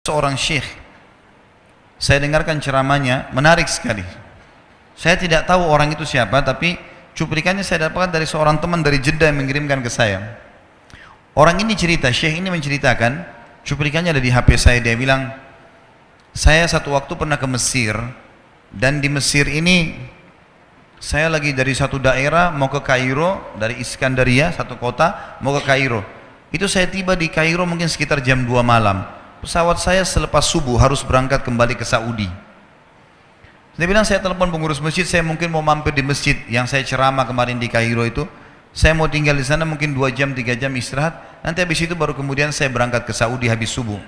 Seorang syekh, saya dengarkan ceramahnya, menarik sekali. Saya tidak tahu orang itu siapa, tapi cuplikannya saya dapatkan dari seorang teman dari Jeddah yang mengirimkan ke saya. Orang ini cerita, syekh ini menceritakan, cuplikannya ada di HP saya. Dia bilang, saya satu waktu pernah ke Mesir, dan di Mesir ini saya lagi dari satu daerah mau ke Kairo, dari Iskandaria, satu kota, mau ke Kairo. Itu saya tiba di Kairo mungkin sekitar jam 2 malam. Pesawat saya selepas subuh harus berangkat kembali ke Saudi. Dia bilang, saya telepon pengurus masjid, saya mungkin mau mampir di masjid yang saya ceramah kemarin di Kairo itu. Saya mau tinggal di sana mungkin 2 jam, 3 jam istirahat. Nanti habis itu baru kemudian saya berangkat ke Saudi habis subuh.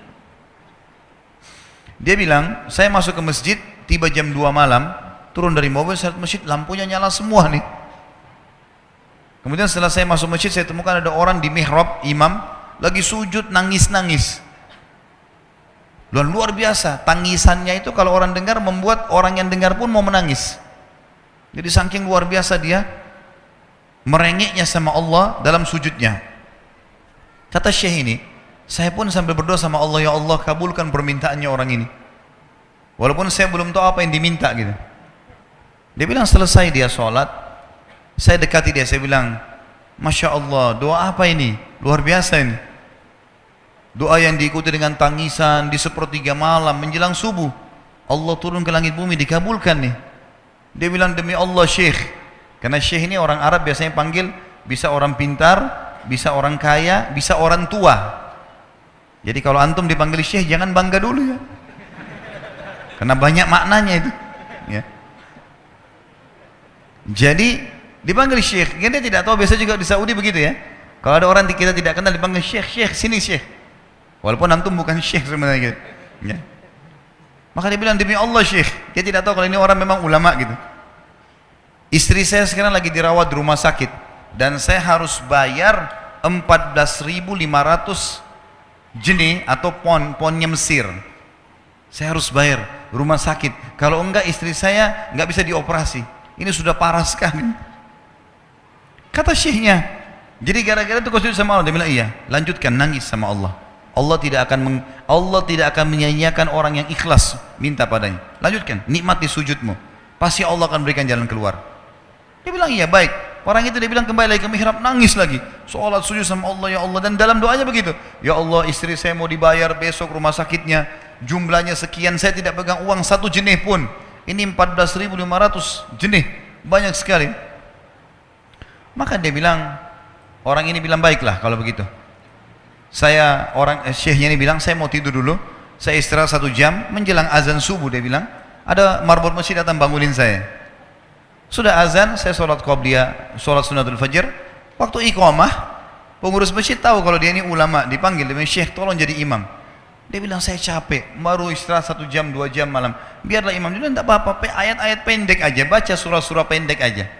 Dia bilang, saya masuk ke masjid, tiba jam 2 malam, turun dari mobil, saya lihat masjid, lampunya nyala semua nih. Kemudian setelah saya masuk masjid, saya temukan ada orang di mihrab, imam, lagi sujud, nangis-nangis. Luar biasa, tangisannya itu kalau orang dengar membuat orang yang dengar pun mau menangis. Jadi saking luar biasa dia merengeknya sama Allah dalam sujudnya. Kata syekh ini, saya pun sambil berdoa sama Allah, ya Allah kabulkan permintaannya orang ini. Walaupun saya belum tahu apa yang diminta gitu. Dia bilang selesai dia sholat, saya dekati dia, saya bilang, Masya Allah, doa apa ini? Luar biasa ini. Doa yang diikuti dengan tangisan di sepertiga malam menjelang subuh. Allah turun ke langit bumi, dikabulkan nih. Dia bilang, demi Allah syekh. Karena syekh ini orang Arab biasanya panggil, bisa orang pintar, bisa orang kaya, bisa orang tua. Jadi kalau antum dipanggil syekh, jangan bangga dulu ya. Karena banyak maknanya itu. Ya. Jadi dipanggil syekh. Dia tidak tahu, biasa juga di Saudi begitu ya. Kalau ada orang kita tidak kenal dipanggil syekh, syekh, sini syekh. Walaupun antum bukan syekh sebenarnya gitu. Ya. Maka dia bilang, demi Allah syekh. Dia tidak tahu kalau ini orang memang ulama gitu. Istri saya sekarang lagi dirawat di rumah sakit. Dan saya harus bayar 14.500 jenih atau ponnya Mesir. Saya harus bayar rumah sakit. Kalau enggak istri saya enggak bisa dioperasi. Ini sudah parah sekali. Kata syekhnya, jadi gara-gara itu kau sujud sama Allah. Dia bilang, iya, lanjutkan nangis sama Allah. Allah tidak akan menyia-nyiakan orang yang ikhlas minta padanya. Lanjutkan, nikmati sujudmu. Pasti Allah akan berikan jalan keluar. Dia bilang, iya baik. Orang itu dia bilang kembali lagi ke mihrab, nangis lagi. Sholat sujud sama Allah, ya Allah. Dan dalam doanya begitu. Ya Allah, istri saya mau dibayar besok rumah sakitnya. Jumlahnya sekian, saya tidak pegang uang 1 jenih pun. Ini 14.500 jenih. Banyak sekali. Maka dia bilang, orang ini bilang, baiklah kalau begitu. Syekhnya ini bilang, saya mau tidur dulu. Saya istirahat 1 jam, menjelang azan subuh dia bilang, ada marbot masjid datang bangunin saya. Sudah azan, saya sholat qobliyah, sholat sunnatul fajr. Waktu iqamah, pengurus masjid tahu kalau dia ini ulama, dipanggil, dia bilang, syekh tolong jadi imam. Dia bilang, saya capek, baru istirahat 1 jam, 2 jam malam. Biarlah imam. Dia bilang, tidak apa-apa, ayat-ayat pendek aja, baca surah-surah pendek aja.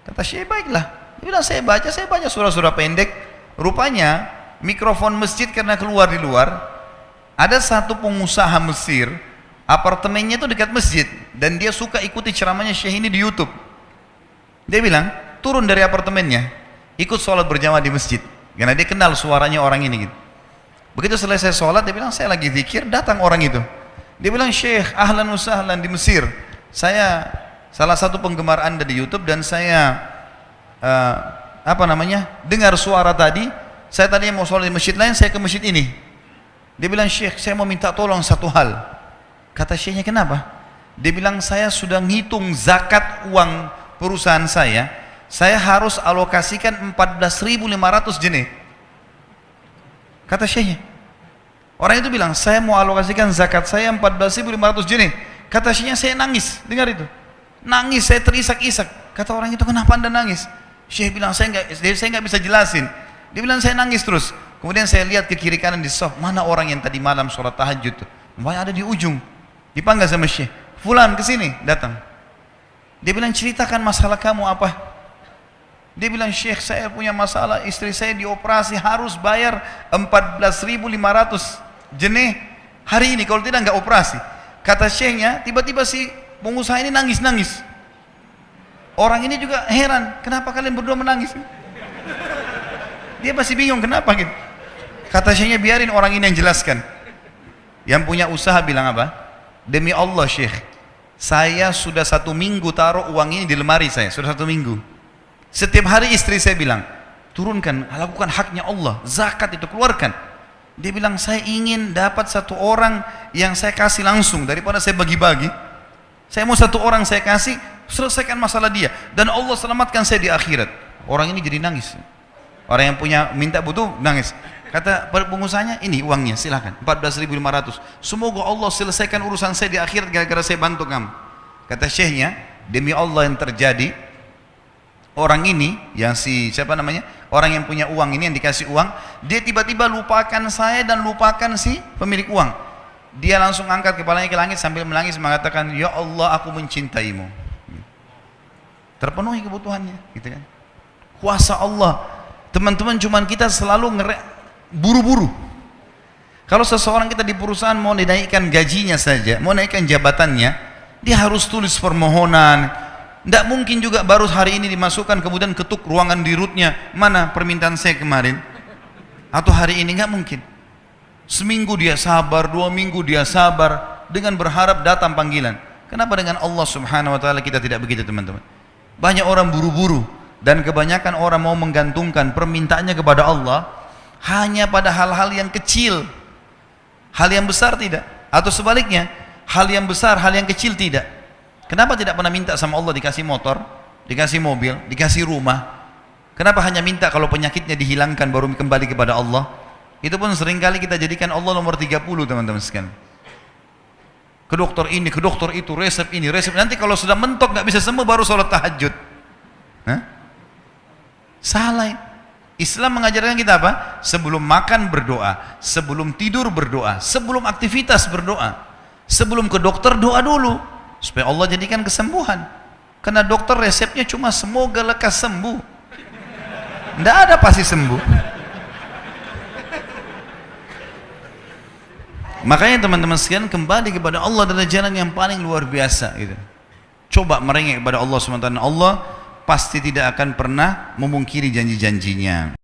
Kata syekh, baiklah. Dia bilang, saya baca surah-surah pendek. Rupanya mikrofon masjid karena keluar di luar, ada satu pengusaha Mesir, apartemennya itu dekat masjid, dan dia suka ikuti ceramahnya syekh ini di YouTube. Dia bilang, turun dari apartemennya, ikut sholat berjamaah di masjid, karena dia kenal suaranya orang ini gitu. Begitu selesai sholat, dia bilang, saya lagi zikir, datang orang itu. Dia bilang, syekh, ahlan wa sahlan di Mesir. Saya salah satu penggemar anda di YouTube, dan saya dengar suara tadi. Saya tadinya mau sholat di masjid lain, saya ke masjid ini. Dia bilang, syekh, saya mau minta tolong satu hal. Kata syekhnya, kenapa? Dia bilang, saya sudah ngitung zakat uang perusahaan saya harus alokasikan 14.500 jenih. Kata syekhnya. Orang itu bilang, saya mau alokasikan zakat saya 14.500 jenih. Kata syekhnya, saya nangis, dengar itu. Nangis, saya terisak-isak. Kata orang itu, kenapa anda nangis? Syekh bilang, saya nggak bisa jelasin. Dia bilang, saya nangis terus. Kemudian saya lihat ke kiri kanan di sof, mana orang yang tadi malam sholat tahajud tuh? Ada di ujung. Dipanggil sama syekh, fulan kesini, datang. Dia bilang, ceritakan masalah kamu apa? Dia bilang, syekh, saya punya masalah, istri saya dioperasi, harus bayar 14.500 jenih hari ini, kalau tidak nggak operasi. Kata syekhnya, tiba-tiba si pengusaha ini nangis-nangis. Orang ini juga heran, kenapa kalian berdua menangis? Dia masih bingung kenapa gitu. Kata syekhnya, biarin orang ini yang jelaskan. Yang punya usaha bilang apa? Demi Allah Syekh, saya sudah 1 minggu taruh uang ini di lemari saya, sudah 1 minggu. Setiap hari istri saya bilang, turunkan, lakukan haknya Allah, zakat itu keluarkan. Dia bilang, saya ingin dapat 1 orang yang saya kasih langsung, daripada saya bagi-bagi. Saya mau 1 orang saya kasih, selesaikan masalah dia, dan Allah selamatkan saya di akhirat. Orang ini jadi nangis. Orang yang punya minta butuh nangis. Kata pengusahanya, ini uangnya silahkan, 14.500. Semoga Allah selesaikan urusan saya di akhirat gara-gara saya bantu kamu. Kata syekhnya, demi Allah yang terjadi, orang ini, yang siapa namanya, orang yang punya uang ini, yang dikasih uang, dia tiba-tiba lupakan saya dan lupakan si pemilik uang. Dia langsung angkat kepalanya ke langit sambil menangis mengatakan, ya Allah, aku mencintaimu. Terpenuhi kebutuhannya, gitu kan. Kuasa Allah. Teman-teman, cuman kita selalu buru-buru. Kalau seseorang kita di perusahaan mau dinaikkan gajinya saja, mau naikkan jabatannya, dia harus tulis permohonan. Tidak mungkin juga baru hari ini dimasukkan kemudian ketuk ruangan di rootnya, mana permintaan saya kemarin, atau hari ini, nggak mungkin. Seminggu dia sabar, 2 minggu dia sabar, dengan berharap datang panggilan. Kenapa dengan Allah subhanahu wa ta'ala kita tidak begitu teman-teman? Banyak orang buru-buru, dan kebanyakan orang mau menggantungkan permintaannya kepada Allah hanya pada hal-hal yang kecil, hal yang besar tidak, atau sebaliknya, hal yang besar, hal yang kecil tidak. Kenapa tidak pernah minta sama Allah dikasih motor, dikasih mobil, dikasih rumah? Kenapa hanya minta kalau penyakitnya dihilangkan baru kembali kepada Allah? Itu pun seringkali kita jadikan Allah nomor 30 teman-teman sekalian. Ke dokter ini, ke dokter itu, resep ini, resep. Nanti kalau sudah mentok nggak bisa sembuh baru sholat tahajud. Hah? Salah. Islam mengajarkan kita apa? Sebelum makan berdoa, sebelum tidur berdoa, sebelum aktivitas berdoa, sebelum ke dokter doa dulu supaya Allah jadikan kesembuhan. Karena dokter resepnya cuma semoga lekas sembuh, tidak ada pasti sembuh. Makanya teman-teman sekalian, kembali kepada Allah adalah jalan yang paling luar biasa gitu. Coba merengek kepada Allah SWT. Allah pasti tidak akan pernah memungkiri janji-janjinya.